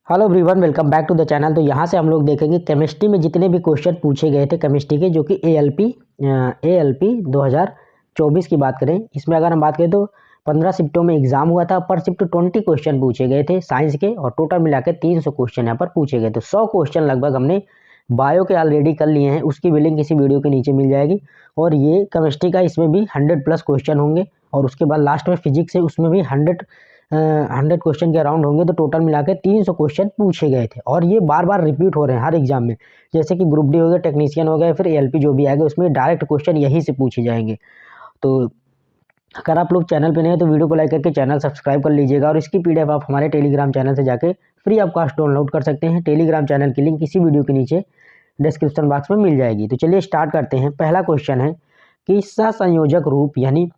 Hello everyone, welcome back to the channel. तो यहाँ से हम लोग देखेंगे केमिस्ट्री में जितने भी क्वेश्चन पूछे गए थे केमिस्ट्री के, जो कि एएलपी 2024 की बात करें। इसमें अगर हम बात करें तो 15 शिफ्टों में एग्जाम हुआ था। पर शिफ्ट 20 क्वेश्चन पूछे गए थे साइंस के, और टोटल मिला के 300 क्वेश्चन यहाँ पर पूछे गए थे। 100 क्वेश्चन लगभग हमने बायो के ऑलरेडी कर लिए हैं, उसकी लिंक इसी वीडियो के नीचे मिल जाएगी। और ये केमिस्ट्री का, इसमें भी 100+ क्वेश्चन होंगे, और उसके बाद लास्ट में फिजिक्स है, उसमें भी 100 क्वेश्चन के अराउंड होंगे। तो टोटल मिला के 300 क्वेश्चन पूछे गए थे, और ये बार बार रिपीट हो रहे हैं हर एग्जाम में। जैसे कि ग्रुप डी हो गया, टेक्नीशियन हो गया, फिर एएलपी जो भी आएगा उसमें डायरेक्ट क्वेश्चन यहीं से पूछे जाएंगे। तो अगर आप लोग चैनल पे नए हैं तो वीडियो को लाइक करके चैनल सब्सक्राइब कर लीजिएगा, और इसकी पीडीएफ आप हमारे टेलीग्राम चैनल से जाके फ्री ऑफ कॉस्ट डाउनलोड कर सकते हैं। टेलीग्राम चैनल की लिंक इसी वीडियो के नीचे डिस्क्रिप्शन बॉक्स में मिल जाएगी। तो चलिए स्टार्ट करते हैं। पहला क्वेश्चन है कि सहसंयोजक रूप यानी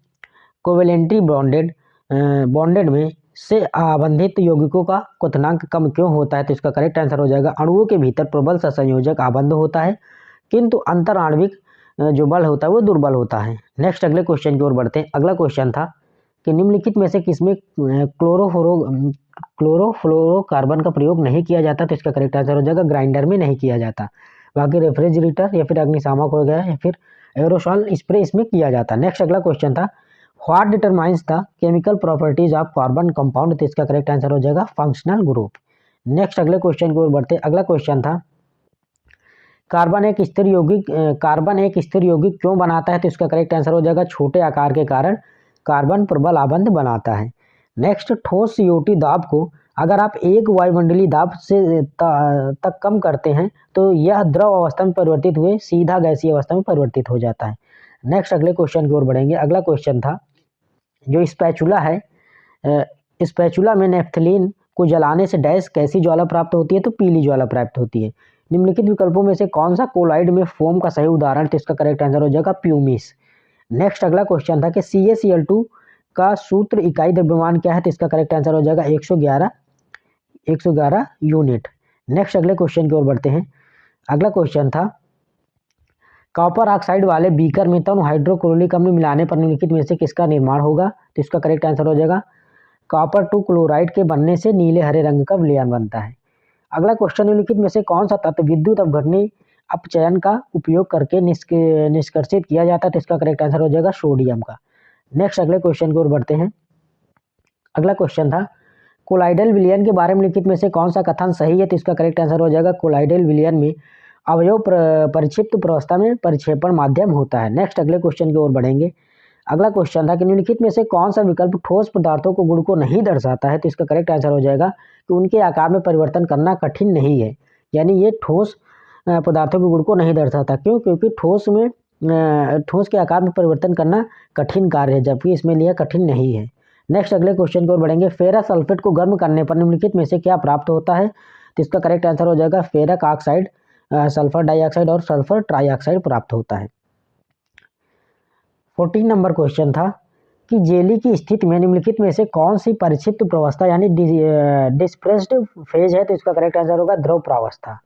कोवेलेंटरी बॉन्डेड में से आबंधित यौगिकों का क्वथनांक कम क्यों होता है? तो इसका करेक्ट आंसर हो जाएगा अणुओं के भीतर प्रबल सहसंयोजक आबंध होता है, किंतु अंतर आणविक जो बल होता है वो दुर्बल होता है। नेक्स्ट अगले क्वेश्चन की ओर बढ़ते हैं। अगला क्वेश्चन था कि निम्नलिखित में से किसमें क्लोरोफ्लोरोकार्बन का प्रयोग नहीं किया जाता? तो इसका करेक्ट आंसर हो जाएगा ग्राइंडर में नहीं किया जाता। बाकी रेफ्रिजरेटर या फिर अग्निशामक हो गया, या फिर एरोसॉल स्प्रे इसमें किया जाता। नेक्स्ट अगला क्वेश्चन था what determines the chemical properties of carbon compound? तो इसका करेक्ट आंसर हो जाएगा फंक्शनल ग्रुप। नेक्स्ट अगले क्वेश्चन की ओर बढ़ते। अगला क्वेश्चन था कार्बन एक स्थिर यौगिक क्यों बनाता है? तो इसका करेक्ट आंसर हो जाएगा छोटे आकार के कारण कार्बन प्रबल आबंध बनाता है। नेक्स्ट, ठोस सीओटी दाब को अगर आप एक वायुमंडलीय दाब से तक कम करते हैं तो यह द्रव अवस्था में परिवर्तित हुए सीधा गैसीय अवस्था में परिवर्तित हो जाता है। नेक्स्ट अगले क्वेश्चन की ओर बढ़ेंगे। अगला क्वेश्चन था जो स्पैचुला है, स्पैचुला में नेफ्थलीन को जलाने से डैश कैसी ज्वाला प्राप्त होती है? तो पीली ज्वाला प्राप्त होती है। निम्नलिखित विकल्पों में से कौन सा कोलाइड में फोम का सही उदाहरण? तो इसका करेक्ट आंसर हो जाएगा प्यूमिस। नेक्स्ट अगला क्वेश्चन था कि CaCl2 का सूत्र इकाई द्रव्यमान क्या है? तो इसका करेक्ट आंसर हो जाएगा 111 यूनिट। नेक्स्ट अगले क्वेश्चन की ओर बढ़ते हैं। अगला क्वेश्चन था कॉपर ऑक्साइड वाले बीकर में तनु हाइड्रोक्लोरिक अम्ल मिलाने पर निम्नलिखित में से किसका निर्माण होगा? तो इसका करेक्ट आंसर हो जाएगा कॉपर 2 क्लोराइड के बनने से नीले हरे रंग का विलयन बनता है। अगला क्वेश्चन निम्नलिखित में से कौन सा तत्व विद्युत अपघटनी अपचयन का उपयोग करके निष्कर्षित किया जाता है? तो इसका करेक्ट आंसर हो जाएगा सोडियम का। नेक्स्ट अगले क्वेश्चन की ओर बढ़ते हैं। अगला क्वेश्चन था कोलाइडल विलयन के बारे में निम्नलिखित में से कौन सा कथन सही है? तो इसका करेक्ट आंसर हो जाएगा कोलाइडल विलयन में अवयव परिक्षिप्त प्रावस्था में परिक्षेपण माध्यम होता है। नेक्स्ट अगले क्वेश्चन की ओर बढ़ेंगे। अगला क्वेश्चन था कि निम्नलिखित में से कौन सा विकल्प ठोस पदार्थों को गुण को नहीं दर्शाता है? तो इसका करेक्ट आंसर हो जाएगा कि उनके आकार में परिवर्तन करना कठिन नहीं है। यानी ये ठोस पदार्थों के गुण को नहीं दर्शाता। क्यों? क्योंकि ठोस के आकार में परिवर्तन करना कठिन कार्य है, जबकि इसमें लिया कठिन नहीं है। नेक्स्ट अगले क्वेश्चन की ओर बढ़ेंगे। फेरस सल्फेट को गर्म करने पर निम्नलिखित में से क्या प्राप्त होता है? तो इसका करेक्ट आंसर हो जाएगा फेरक ऑक्साइड, सल्फर डाइऑक्साइड और सल्फर ट्राइऑक्साइड प्राप्त होता है। 14 नंबर क्वेश्चन था कि जेली की स्थिति में निम्नलिखित में से कौन सी परिक्षिप्त प्रावस्था यानी डिस्प्रेस्ड फेज है? तो इसका करेक्ट आंसर होगा ध्रुव प्रावस्था।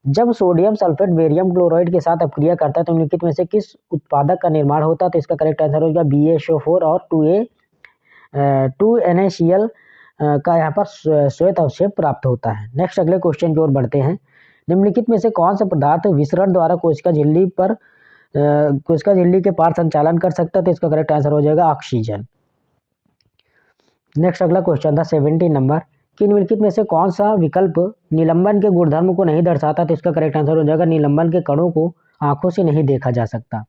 जब सोडियम सल्फेट बेरियम क्लोराइड के साथ अपक्रिया करता है तो निम्नलिखित में से किस उत्पादक का निर्माण होता है? तो इसका करेक्ट आंसर होगा BaSO4 और 2NaCl का यहाँ पर श्वेत अवक्षेप प्राप्त होता है। नेक्स्ट अगले क्वेश्चन की ओर बढ़ते हैं। निम्नलिखित में से कौन सा पदार्थ विसरण द्वारा कोशिका झिल्ली के पार संचालन कर सकता है? तो इसका करेक्ट आंसर हो जाएगा ऑक्सीजन। नेक्स्ट अगला क्वेश्चन था 17 नंबर कि निम्नलिखित में से कौन सा विकल्प निलंबन के गुणधर्म को नहीं दर्शाता? तो इसका करेक्ट आंसर हो जाएगा निलंबन के कणों को आंखों से नहीं देखा जा सकता।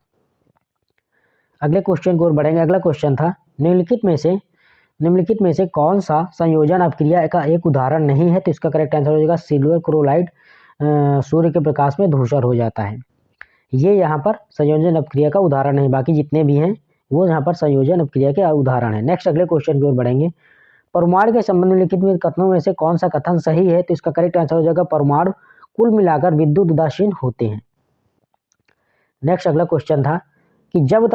अगले क्वेश्चन की ओर बढ़ेंगे। अगला क्वेश्चन था निम्नलिखित में से कौन सा संयोजन अपक्रिया का एक उदाहरण नहीं है? तो इसका करेक्ट आंसर हो जाएगा सिल्वर क्लोराइड सूर्य के प्रकाश में धूसर हो जाता है। ये यहाँ पर संयोजन अपक्रिया का उदाहरण है, बाकी जितने भी हैं वो यहाँ पर संयोजन अपक्रिया के उदाहरण है। नेक्स्ट अगले क्वेश्चन की ओर बढ़ेंगे। परमाणु के संबंध में लिखित में कथनों में से कौन सा कथन सही है? तो इसका करेक्ट आंसर हो जाएगा परमाणु कुल मिलाकर विद्युत उदासीन होते हैं। नेक्स्ट अगला क्वेश्चन था कि जब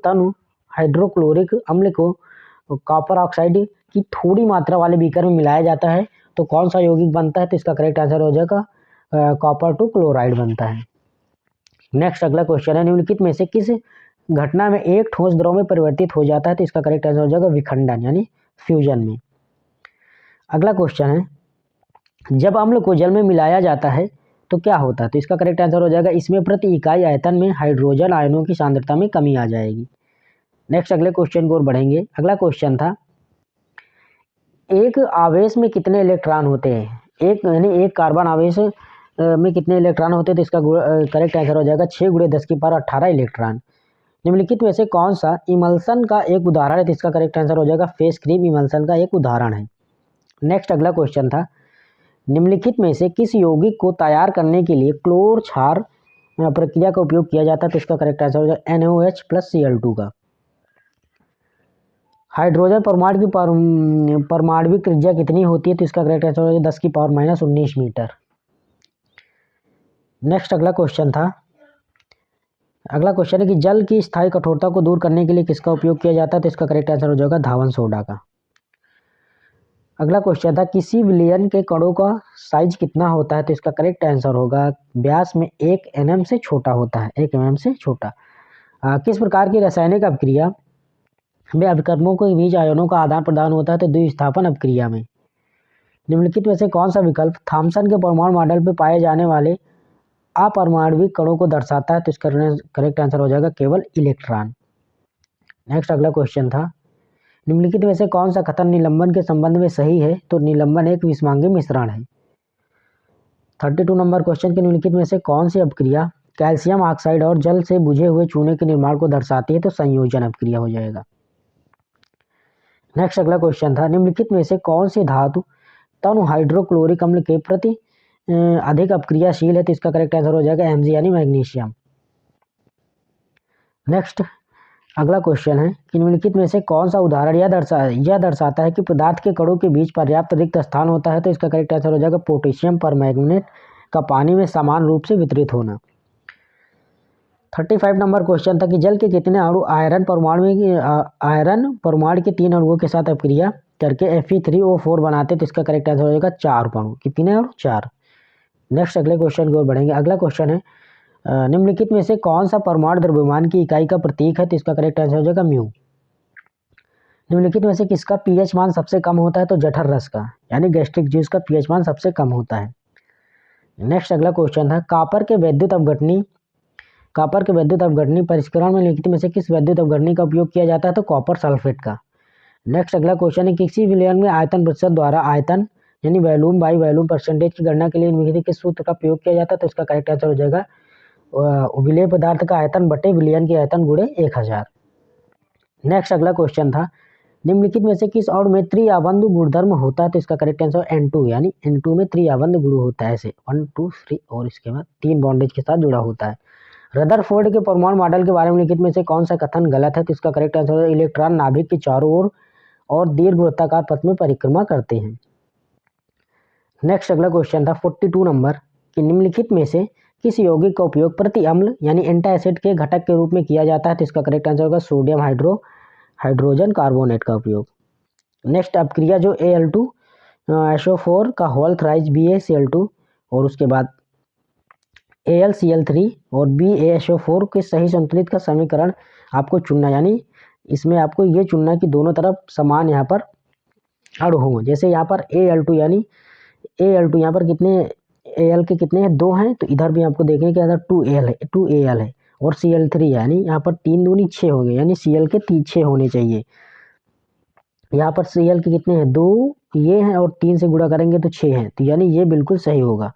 तनु हाइड्रोक्लोरिक अम्ल को कॉपर ऑक्साइड की थोड़ी मात्रा वाले बीकर में मिलाया जाता है तो कौन सा यौगिक बनता है? तो इसका करेक्ट आंसर हो जाएगा कॉपर 2 क्लोराइड बनता है। नेक्स्ट अगला क्वेश्चन है निम्नलिखित में से किस घटना में एक ठोस द्रव में परिवर्तित हो जाता है? तो इसका करेक्ट आंसर हो जाएगा विखंडन यानी फ्यूजन में। अगला क्वेश्चन है, जब अम्ल को जल में मिलाया जाता है तो क्या होता है? तो इसका करेक्ट आंसर हो जाएगा, इसमें प्रति इकाई आयतन में हाइड्रोजन आयनों की सांद्रता में कमी आ जाएगी। नेक्स्ट अगले क्वेश्चन की ओर बढ़ेंगे। अगला क्वेश्चन था, एक आवेश में कितने इलेक्ट्रॉन होते हैं? एक यानी एक कार्बन आवेश में कितने इलेक्ट्रॉन होते हैं? तो इसका करेक्ट आंसर हो जाएगा 6 × 10⁻18 इलेक्ट्रॉन। निम्नलिखित में से कौन सा इमल्सन का एक उदाहरण है? तो इसका करेक्ट आंसर हो जाएगा फेस क्रीम इमल्सन का एक उदाहरण है। नेक्स्ट अगला क्वेश्चन था, निम्नलिखित में से किस यौगिक को तैयार करने के लिए क्लोर क्षार प्रक्रिया का उपयोग किया जाता है? तो इसका करेक्ट आंसर हो जाएगा NaOH + Cl2 का। हाइड्रोजन परमाणु की परमाणविक त्रिज्या कितनी होती है? तो इसका करेक्ट आंसर हो जाएगा 10⁻−19 मीटर। नेक्स्ट अगला क्वेश्चन था, अगला क्वेश्चन है कि जल की स्थायी कठोरता को दूर करने के लिए किसका उपयोग किया जाता है? तो इसका करेक्ट आंसर हो जाएगा धावन सोडा का। अगला क्वेश्चन था, किसी विलयन के कणों का साइज कितना होता है? तो इसका करेक्ट आंसर होगा व्यास में 1 mm से छोटा होता है, 1 mm से छोटा। किस प्रकार की रासायनिक अभिक्रिया में अभिकर्मकों के बीच आयनों का आदान प्रदान होता है? तो द्विस्थापन अभिक्रिया में। निम्नलिखित में से कौन सा विकल्प थॉमसन के परमाणु मॉडल पर पाए जाने वाले अपरमाणविक कणों को दर्शाता है? तो इसका करेक्ट आंसर हो जाएगा केवल इलेक्ट्रॉन। नेक्स्ट अगला क्वेश्चन था, निम्नलिखित में से कौन सा कथन निलंबन के संबंध में सही है? तो निलंबन एक विषमांगी मिश्रण है। 32 नंबर क्वेश्चन के निम्नलिखित में से कौन सी अभिक्रिया कैल्शियम ऑक्साइड और जल से बुझे हुए चूने के निर्माण को दर्शाती है? तो संयोजन अभिक्रिया हो जाएगा। नेक्स्ट अगला क्वेश्चन था, निम्नलिखित में से कौन सी धातु तनु हाइड्रोक्लोरिक अम्ल के प्रति अधिक अपक्रियाशील है? तो इसका करेक्ट आंसर हो जाएगा Mg यानी मैग्नीशियम। नेक्स्ट अगला क्वेश्चन है कि निम्नलिखित में से कौन सा उदाहरण यह दर्शाता है कि पदार्थ के कणों के बीच पर्याप्त रिक्त स्थान होता है? तो इसका करेक्ट आंसर हो जाएगा पोटेशियम परमैंगनेट का पानी में समान रूप से वितरित होना। 35 नंबर क्वेश्चन था कि जल के कितने अणु आयरन परमाणु के 3 अणुओं के साथ अपक्रिया करके Fe3O4 बनाते? तो इसका करेक्ट आंसर हो जाएगा 4 अणु। कितने अणु? 4। नेक्स्ट अगले क्वेश्चन की ओर बढ़ेंगे। अगला क्वेश्चन है, निम्नलिखित में से कौन सा परमाणु द्रव्यमान की इकाई का प्रतीक है? तो इसका करेक्ट आंसर हो जाएगा म्यू। निम्नलिखित में से किसका पीएच मान सबसे कम होता है? तो जठर रस का यानी गैस्ट्रिक जूस का पीएच मान सबसे कम होता है। नेक्स्ट अगला क्वेश्चन था, कापर के विद्युत अपघटनी परिष्करण में निम्नलिखित में से किस विद्युत अपघटनी का उपयोग किया जाता है? तो कॉपर सल्फेट का। नेक्स्ट अगला क्वेश्चन है, किसी विलयन में आयतन प्रतिशत द्वारा आयतन यानी वॉल्यूम बाई वॉल्यूम परसेंटेज की गणना के लिए निम्नलिखित किस सूत्र का प्रयोग किया जाता है? तो इसका करेक्ट आंसर हो जाएगा विलेय पदार्थ का आयतन बटे विलयन की आयतन गुणे 1000। नेक्स्ट अगला क्वेश्चन था, निम्नलिखित में से किस अणु में त्रिआबंध गुणधर्म होता है? तो इसका करेक्ट आंसर N2 यानी N2 में त्रिआबंध गुण होता है, ऐसे 1 2 3 और इसके बाद 3 बॉन्डेज के साथ जुड़ा होता है। रदरफोर्ड के परमाणु मॉडल के बारे में निम्नलिखित में से कौन सा कथन गलत है? तो इसका करेक्ट आंसर है इलेक्ट्रॉन नाभिक के चारों ओर और दीर्घ वृत्ताकार पथ में परिक्रमा करते हैं। नेक्स्ट अगला क्वेश्चन था 42 नंबर कि निम्नलिखित में से किस यौगिक का उपयोग प्रति अम्ल यानी एंटासिड के घटक के रूप में किया जाता है? तो इसका करेक्ट आंसर होगा सोडियम हाइड्रोजन कार्बोनेट का उपयोग। नेक्स्ट अपक्रिया जो Al2SO4 का होल थ्राइस BaCl2 और उसके बाद AlCl3 और BaSO4 के सही संतुलित का समीकरण आपको चुनना, यानी इसमें आपको ये चुनना कि दोनों तरफ समान यहाँ पर अणु होंगे। जैसे यहाँ पर Al2 यानी Al2 यहाँ पर कितने Al के कितने हैं? 2 हैं, तो इधर भी आपको देखें कि इधर 2Al है और Cl3 यानी यहाँ पर 3 दूनी 6 हो गए, यानी Cl के 6 होने चाहिए। यहाँ पर Cl के कितने हैं? 2 ये हैं और 3 से गुणा करेंगे तो 6 हैं, तो यानी ये बिल्कुल सही होगा।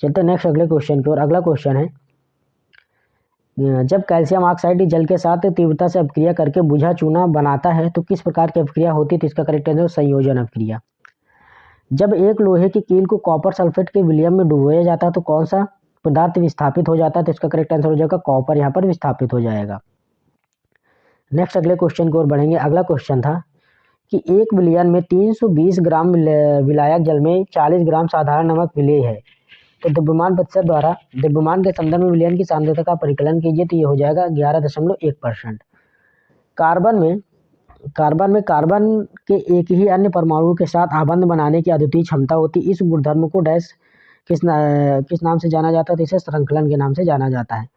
चलते नेक्स्ट अगले क्वेश्चन की ओर। अगला क्वेश्चन है, जब कैल्शियम ऑक्साइड जल के साथ तीव्रता से अपक्रिया करके बुझा चूना बनाता है तो किस प्रकार की अपक्रिया होती है? तो इसका करेक्ट आंसर संयोजन अपक्रिया। जब एक लोहे की कील को कॉपर सल्फेट के विलयन में डुबोया जाता है तो कौन सा पदार्थ विस्थापित हो जाता है? तो इसका करेक्ट आंसर हो जाएगा कॉपर यहाँ पर विस्थापित हो जाएगा। नेक्स्ट अगले क्वेश्चन की ओर बढ़ेंगे। अगला क्वेश्चन था कि एक विलयन में 320 ग्राम विलायक जल में 40 ग्राम साधारण नमक विलेय है, तो द्रव्यमान प्रतिशत द्वारा द्रव्यमान के संदर्भ में विलयन की सांद्रता का परिकलन कीजिए, तो ये हो जाएगा 11.1%। कार्बन में कार्बन के एक ही अन्य परमाणु के साथ आबंध बनाने की अद्वितीय क्षमता होती है। इस गुणधर्म को डैश किस नाम से जाना जाता है? तो इसे श्रृंखलन के नाम से जाना जाता है।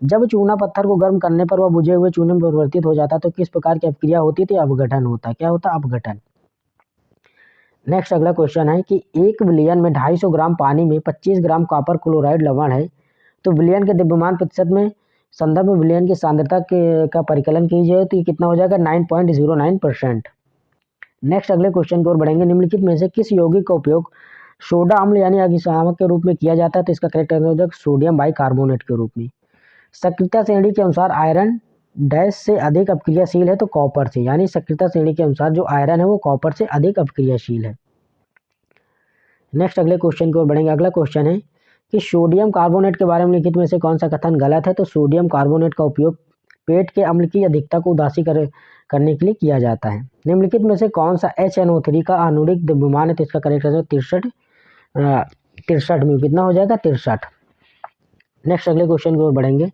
जब चूना पत्थर को गर्म करने पर वह बुझे हुए चूने में परिवर्तित हो जाता है तो किस प्रकार की अपक्रिया होती है? तो अपघटन होता है। क्या होता है? अपघटन। नेक्स्ट अगला क्वेश्चन है कि 1 विलियन में 250 ग्राम पानी में 25 ग्राम कॉपर क्लोराइड लवण है, तो विलियन के द्रव्यमान प्रतिशत में संदर्भ विलियन की सांद्रता का परिकलन कीजिए, तो ये कितना हो जाएगा 9.09%। नेक्स्ट अगले क्वेश्चन की ओर बढ़ेंगे। निम्नलिखित में से किस यौगिक का उपयोग सोडा अम्ल यानी अग्निशामक के रूप में किया जाता है, तो इसका करेक्ट आंसर हो जाएगा सोडियम बाइकार्बोनेट के रूप में। सक्रियता श्रेणी के अनुसार आयरन डैश से अधिक अपक्रियाशील है, तो कॉपर से, यानी सक्रियता श्रेणी के अनुसार जो आयरन है वो कॉपर से अधिक अपक्रियाशील है। नेक्स्ट अगले क्वेश्चन की ओर बढ़ेंगे। अगला क्वेश्चन है कि सोडियम कार्बोनेट के बारे में निम्नलिखित में से कौन सा कथन गलत है, तो सोडियम कार्बोनेट का उपयोग पेट के अम्ल की अधिकता को उदासी करने के लिए किया जाता है। निम्नलिखित में से कौन सा HNO3 का आणविक द्रव्यमान है, तो इसका करेक्ट आंसर 63 में कितना हो जाएगा 63। नेक्स्ट अगले क्वेश्चन की ओर बढ़ेंगे।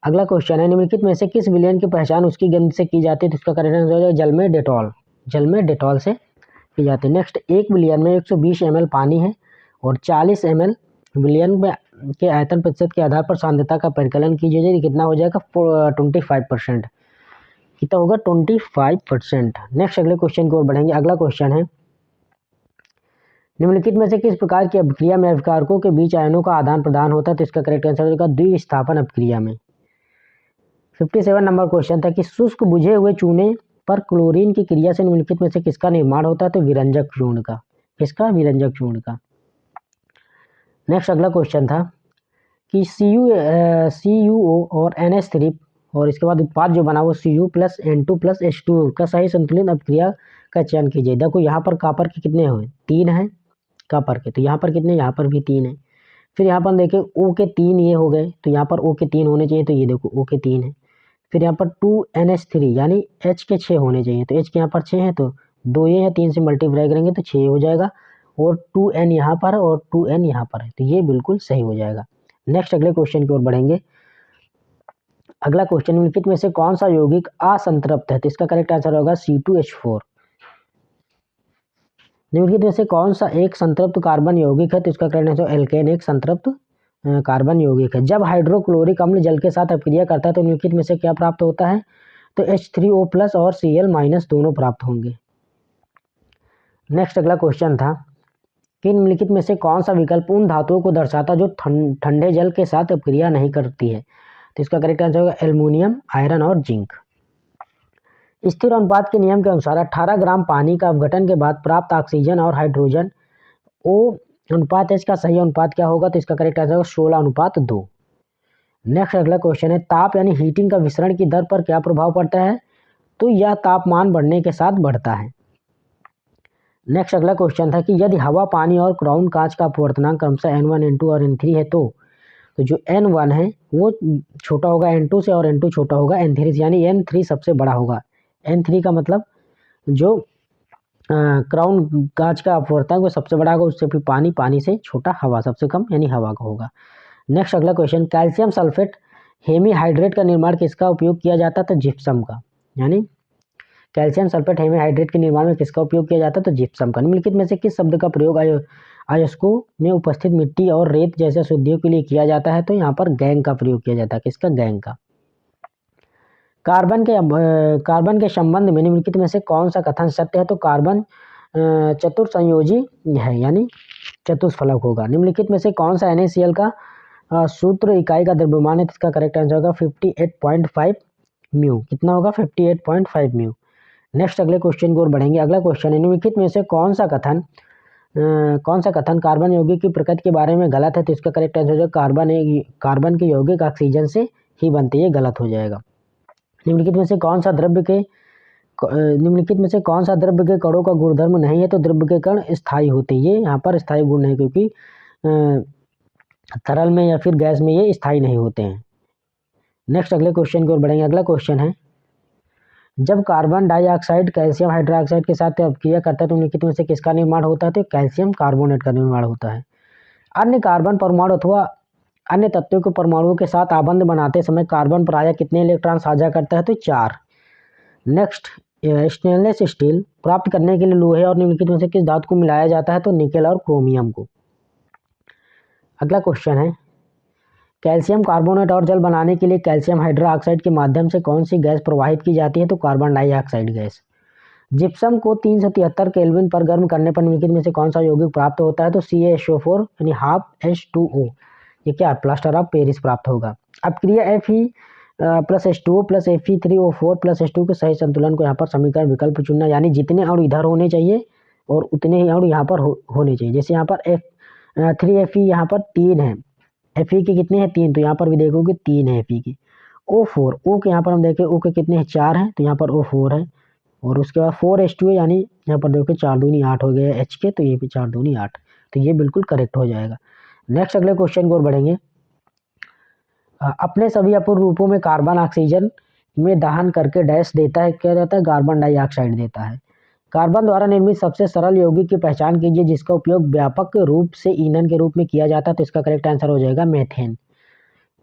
अगला क्वेश्चन है निम्नलिखित में से किस विलयन की पहचान उसकी गंध से की जाती है, तो इसका करेक्ट आंसर हो जाएगा जल में डेटॉल से की जाती है। नेक्स्ट 1 विलियन में 120 ml पानी है और 40 ml विलियन में के आयतन प्रतिशत के आधार पर सांद्रता का परिकलन कीजिए, कितना हो जाएगा 25%, कितना होगा 25%। नेक्स्ट अगले क्वेश्चन की ओर बढ़ेंगे। अगला क्वेश्चन है निम्नलिखित में से किस प्रकार की अभिक्रिया में अभिकारकों के बीच आयनों का आदान प्रदान होता है, तो इसका करेक्ट आंसर होगा द्विविस्थापन अभिक्रिया में। 57 नंबर क्वेश्चन था कि शुष्क बुझे हुए चूने पर क्लोरीन की क्रिया से निम्नलिखित में से किसका निर्माण होता है, तो विरंजक चूर्ण का। किसका? विरंजक चूर्ण का। नेक्स्ट अगला क्वेश्चन था कि CuO और NH3 और इसके बाद उत्पाद जो बना वो Cu plus N2 plus H2 का सही संतुलित अभिक्रिया का चयन कीजिए। देखो यहाँ पर कॉपर के कितने हुए 3 हैं कॉपर के, तो यहाँ पर कितने, यहाँ पर भी 3 है। फिर यहाँ पर देखिए O के 3 ये हो गए, तो यहाँ पर O के 3 होने चाहिए, तो ये देखो O के 3 है। फिर यहाँ पर 2NH3 यानी H के 6 होने चाहिए, तो H के यहाँ पर 6 हैं, तो 2 ये है, 3 से मल्टीप्लाई करेंगे तो 6 हो जाएगा, और 2N यहाँ पर और 2N यहाँ पर है, तो ये बिल्कुल सही हो जाएगा। नेक्स्ट अगले क्वेश्चन की ओर बढ़ेंगे। अगला क्वेश्चन निम्नलिखित में से कौन सा यौगिक असंतृप्त है, तो इसका करेक्ट आंसर होगा C2H4। निम्नलिखित में से कौन सा एक संतृप्त कार्बन यौगिक है, तो इसका करेक्ट आंसर एल्केन एक संतृप्त कार्बन यौगिक है। जब हाइड्रोक्लोरिक अम्ल जल के साथ अभिक्रिया करता है तो निम्नलिखित में से क्या प्राप्त होता है, तो H3O प्लस और Cl- दोनों प्राप्त होंगे। नेक्स्ट अगला क्वेश्चन था कि निम्नलिखित में से कौन सा विकल्प उन धातुओं को दर्शाता जो ठंडे जल के साथ अभिक्रिया नहीं करती है, तो इसका करेक्ट आंसर होगा एल्युमिनियम, आयरन और जिंक। स्थिर अनुपात के नियम के अनुसार 18 ग्राम पानी का अपघटन के बाद प्राप्त ऑक्सीजन और हाइड्रोजन O/H का सही अनुपात क्या होगा, तो इसका करेक्ट आंसर होगा 16:2। नेक्स्ट अगला क्वेश्चन है ताप यानी हीटिंग का विसरण की दर पर क्या प्रभाव पड़ता है, तो यह तापमान बढ़ने के साथ बढ़ता है। नेक्स्ट अगला क्वेश्चन था कि यदि हवा, पानी और क्राउन कांच का अपवर्तनांक क्रमशः N1 N2 और N3 है, तो जो N1 है वो छोटा होगा N2 से और N2 छोटा होगा N3 से, यानी N3 सबसे बड़ा होगा। N3 का मतलब जो क्राउन कांच का अपवर्तनांक वो सबसे बड़ा होगा, उससे फिर पानी से छोटा हवा सबसे कम, यानी हवा का होगा। नेक्स्ट अगला क्वेश्चन कैल्शियम सल्फेट हेमीहाइड्रेट का निर्माण किसका उपयोग किया जाता था, जिप्सम का। यानी कैल्शियम सल्फेट हेमीहाइड्रेट के निर्माण में किसका उपयोग किया जाता है, तो जिप्सम का। निम्नलिखित में से किस शब्द का प्रयोग अयस्कों में उपस्थित मिट्टी और रेत जैसे अशुद्धियों के लिए किया जाता है, तो यहाँ पर गैंग का प्रयोग किया जाता है। किसका? गैंग का। कार्बन के संबंध में निम्नलिखित में से कौन सा कथन सत्य है, तो कार्बन चतुर्संयोजी है, यानी चतुष्फलक होगा। निम्नलिखित में से कौन सा NaCl का सूत्र इकाई का द्रव्यमान है, इसका करेक्ट आंसर होगा 58.5 म्यू। कितना होगा 58.5 म्यू। नेक्स्ट अगले क्वेश्चन की ओर बढ़ेंगे। अगला क्वेश्चन है निम्नलिखित में से कौन सा कथन कार्बन यौगिक की प्रकृति के बारे में गलत है, तो इसका करेक्ट आंसर होगा कार्बन के यौगिक ऑक्सीजन से ही बनते, ये गलत हो जाएगा। निम्नलिखित में से कौन सा द्रव्य के कणों का गुणधर्म नहीं है, तो द्रव्य के कण स्थायी होते हैं। ये यहाँ पर स्थायी गुण नहीं, क्योंकि तरल में या फिर गैस में ये स्थायी नहीं होते हैं। नेक्स्ट अगले क्वेश्चन की ओर बढ़ेंगे। अगला क्वेश्चन है जब कार्बन डाइऑक्साइड कैल्शियम हाइड्रोक्साइड के साथ अभिक्रिया करता है तो निम्नलिखित में से किसका निर्माण होता है, तो कैल्शियम कार्बोनेट का निर्माण होता है। अन्य कार्बन परमाणु अथवा अन्य तत्वों के परमाणुओं के साथ आबंध बनाते समय कार्बन प्रायः कितने इलेक्ट्रॉन साझा करता है, तो 4। नेक्स्ट स्टेनलेस स्टील प्राप्त करने के लिए लोहे और निम्नलिखित में से किस धातु को मिलाया जाता है, तो निकेल और क्रोमियम को। अगला क्वेश्चन है कैल्शियम कार्बोनेट और जल बनाने के लिए कैल्शियम हाइड्रोक्साइड के माध्यम से कौन सी गैस प्रवाहित की जाती है, तो कार्बन डाइऑक्साइड गैस। जिप्सम को 373 केल्विन पर गर्म करने पर निम्नलिखित में से कौन सा यौगिक प्राप्त होता है? तो CaSO4 यानी हाफ H2O, ये क्या प्लास्टर ऑफ पेरिस प्राप्त होगा। अब क्रिया Fe plus H2O plus Fe3O4 plus H2 के सही संतुलन को यहाँ पर समीकरण विकल्प चुनना, यानी जितने अणु इधर होने चाहिए और उतने ही अणु यहाँ पर होने चाहिए। जैसे यहाँ पर 3Fe यहाँ पर 3 है, Fe के कितने हैं 3, तो यहाँ पर भी देखोगे 3 है Fe की। O4 O के यहाँ पर हम देखें O के कितने हैं 4 हैं, तो यहाँ पर O4 है। और उसके बाद 4H2 है, यानी यहाँ पर देखो 4 दूनी 8 हो गया H के, तो ये भी 4 दूनी 8, तो ये बिल्कुल करेक्ट हो जाएगा। नेक्स्ट अगले क्वेश्चन की ओर बढ़ेंगे। अपने सभी अपूर्ण रूपों में कार्बन ऑक्सीजन में दहन करके डैश देता है, क्या देता है? कार्बन डाइऑक्साइड देता है। कार्बन द्वारा निर्मित सबसे सरल यौगिक की पहचान कीजिए जिसका उपयोग व्यापक रूप से ईंधन के रूप में किया जाता है, तो इसका करेक्ट आंसर हो जाएगा मीथेन।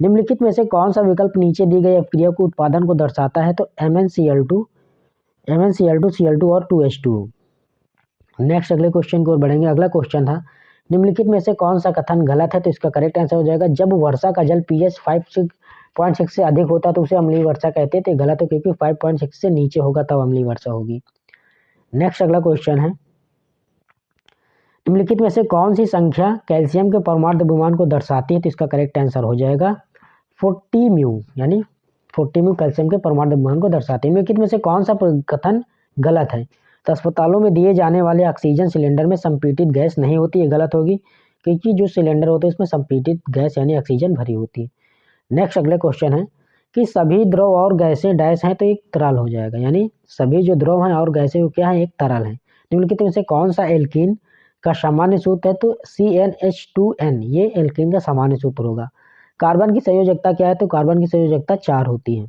निम्नलिखित में से कौन सा विकल्प नीचे दी गई अपक्रिया को उत्पादन को दर्शाता है? तो MnCl2 Cl2 और 2H2O। नेक्स्ट अगले क्वेश्चन की ओर बढ़ेंगे। अगला क्वेश्चन था निम्नलिखित में से कौन सा कथन गलत है? तो इसका करेक्ट आंसर हो जाएगा जब वर्षा का जल pH 5.6 से अधिक होता है तो उसे अम्लीय वर्षा कहते हैं, तो गलत है क्योंकि 5.6 से नीचे होगा तब अम्लीय वर्षा होगी। नेक्स्ट अगला क्वेश्चन है निम्नलिखित में से कौन सी संख्या कैल्शियम के परमाणु द्रव्यमान को दर्शाती है? तो इसका करेक्ट आंसर हो जाएगा 40 म्यू, यानी 40 म्यू कैल्शियम के परमाणु द्रव्यमान को दर्शाते हैं। निम्नलिखित में से कौन सा कथन गलत है? तो अस्पतालों में दिए जाने वाले ऑक्सीजन सिलेंडर में संपीड़ित गैस नहीं होती, ये गलत होगी क्योंकि जो सिलेंडर होते हैं इसमें संपीड़ित गैस यानी ऑक्सीजन भरी होती है। नेक्स्ट अगले क्वेश्चन है कि सभी द्रव और गैसें डैश हैं, तो एक तरल हो जाएगा, यानी सभी जो द्रव हैं और गैसें वो क्या है? एक तरल है। निम्नलिखित में से कौन सा एल्कीन का सामान्य सूत्र है? तो CnH2n, ये एल्कीन का सामान्य सूत्र होगा। कार्बन की संयोजकता क्या है? तो कार्बन की संयोजकता 4 होती है।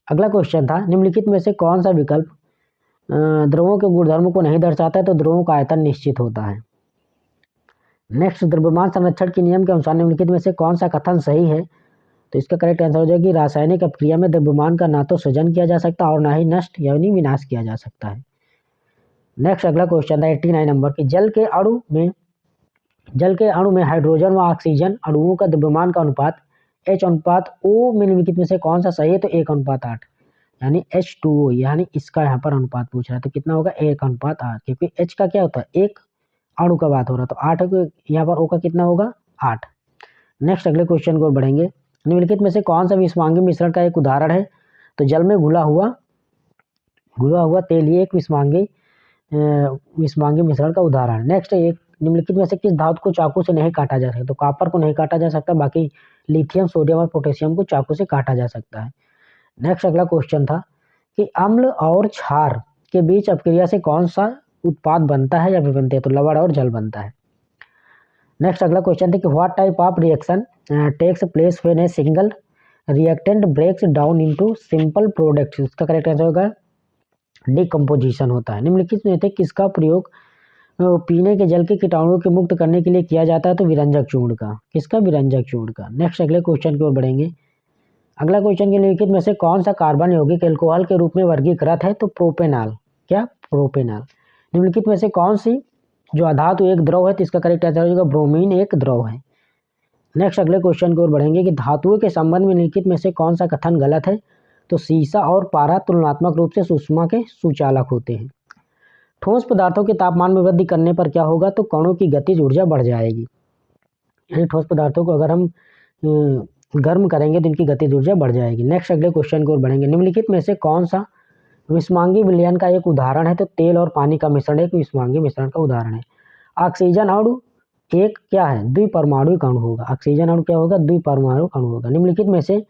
अगला क्वेश्चन था निम्नलिखित में से कौन सा विकल्प द्रवों के गुणधर्म को नहीं दर्शाता है? तो द्रवों का आयतन निश्चित होता है। नेक्स्ट द्रव्यमान संरक्षण के नियम के अनुसार निम्नलिखित में से कौन सा कथन सही है? तो इसका करेक्ट आंसर हो जाएगा कि रासायनिक अपक्रिया में द्रव्यमान का ना तो सृजन किया जा सकता और ना ही नष्ट यानी विनाश किया जा सकता है। नेक्स्ट अगला क्वेश्चन था 89 नंबर की जल के अणु में हाइड्रोजन व ऑक्सीजन अणुओं का द्रव्यमान का अनुपात H/O में निम्नलिखित में से कौन सा सही है? तो 1:8, यानी H2O, यानी इसका यहाँ पर अनुपात पूछ रहा है, तो कितना होगा? 1:8, क्योंकि H का क्या होता है? एक अणु का बात हो रहा है, तो 8 है, यहाँ पर O का कितना होगा? 8। नेक्स्ट अगले क्वेश्चन को बढ़ेंगे। निम्नलिखित में से कौन सा विस्मांगी मिश्रण का एक उदाहरण है? तो जल में घुला हुआ तेल ये एक विस्मांगी मिश्रण का उदाहरण। नेक्स्ट एक निम्नलिखित में से किस धातु को चाकू से नहीं काटा जा सकता? तो कॉपर को नहीं काटा जा सकता, बाकी लिथियम, सोडियम और पोटेशियम को चाकू से काटा जा सकता है। नेक्स्ट अगला क्वेश्चन था कि अम्ल और क्षार के बीच अपक्रिया से कौन सा उत्पाद बनता है या फिर बनते हैं? तो लवण और जल बनता है। नेक्स्ट अगला क्वेश्चन था कि what type of reaction takes place when a single reactant breaks down into simple products? इसका करेक्ट आंसर होगा डिकम्पोजिशन होता है। निम्नलिखित में से किसका प्रयोग पीने के जल के कीटाणुओं के मुक्त करने के लिए किया जाता है? तो विरंजक चूर्ण का। किसका? विरंजक चूर्ण का। नेक्स्ट अगले क्वेश्चन की ओर बढ़ेंगे। अगला क्वेश्चन के निम्नलिखित में से कौन सा कार्बन यौगिक एल्कोहल के रूप में वर्गीकृत है? तो प्रोपेनॉल। क्या? प्रोपेनॉल। निम्नलिखित में से कौन सी जो अधातु एक द्रव है? तो इसका करेक्ट आंसर होगा ब्रोमीन एक द्रव है। नेक्स्ट अगले क्वेश्चन की ओर बढ़ेंगे कि धातुओं के संबंध में निम्नलिखित में से कौन सा कथन गलत है? तो सीसा और पारा तुलनात्मक रूप से सुषमा के सुचालक होते हैं। ठोस पदार्थों के तापमान में वृद्धि करने पर क्या होगा? तो कणों की गतिज ऊर्जा बढ़ जाएगी, यानी ठोस पदार्थों को अगर हम गर्म करेंगे तो इनकी गतिज ऊर्जा बढ़ जाएगी। नेक्स्ट अगले क्वेश्चन की ओर बढ़ेंगे। निम्नलिखित में से कौन सा विस्मांगी विलयन का एक उदाहरण है? तो तेल और पानी का मिश्रण एक विस्मांगी मिश्रण का उदाहरण है। ऑक्सीजन अणु एक क्या है? द्विपरमाणुक अणु होगा। ऑक्सीजन अणु क्या होगा? द्विपरमाणुक अणु होगा। निम्नलिखित में से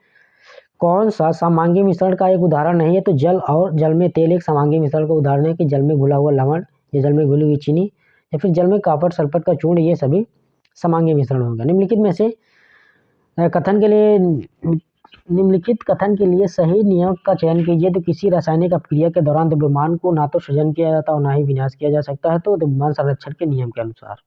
कौन सा समांगी मिश्रण का एक उदाहरण नहीं है? तो जल और जल में तेल एक समांगी मिश्रण का उदाहरण है कि जल में घुला हुआ लवण या जल में घुली हुई चीनी या फिर जल में कॉपर सल्फेट का चूर्ण, ये सभी समांगी मिश्रण होगा। निम्नलिखित में से निम्नलिखित कथन के लिए सही नियम का चयन कीजिए। तो किसी रासायनिक अपक्रिया के दौरान द्रव्यमान को ना तो सृजन किया जाता और ना ही विनाश किया जा सकता है, तो द्रव्यमान संरक्षण के नियम के अनुसार।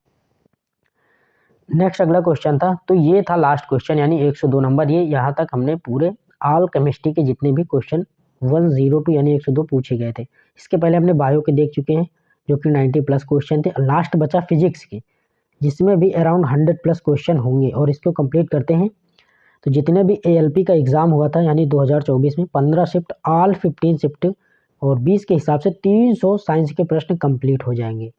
नेक्स्ट अगला क्वेश्चन था, तो ये था लास्ट क्वेश्चन, यानी 102 नंबर। ये यहाँ तक हमने पूरे ऑल केमिस्ट्री के जितने भी क्वेश्चन 102 यानी 102 पूछे गए थे। इसके पहले हमने बायो के देख चुके हैं जो कि 90+ क्वेश्चन थे। लास्ट बचा फिजिक्स के, जिसमें भी अराउंड 100+ क्वेश्चन होंगे और इसको कंप्लीट करते हैं। तो जितने भी ALP का एग्ज़ाम हुआ था यानी 2024 में 15 शिफ्ट ऑल 15 शिफ्ट और 20 के हिसाब से 300 साइंस के प्रश्न कंप्लीट हो जाएंगे।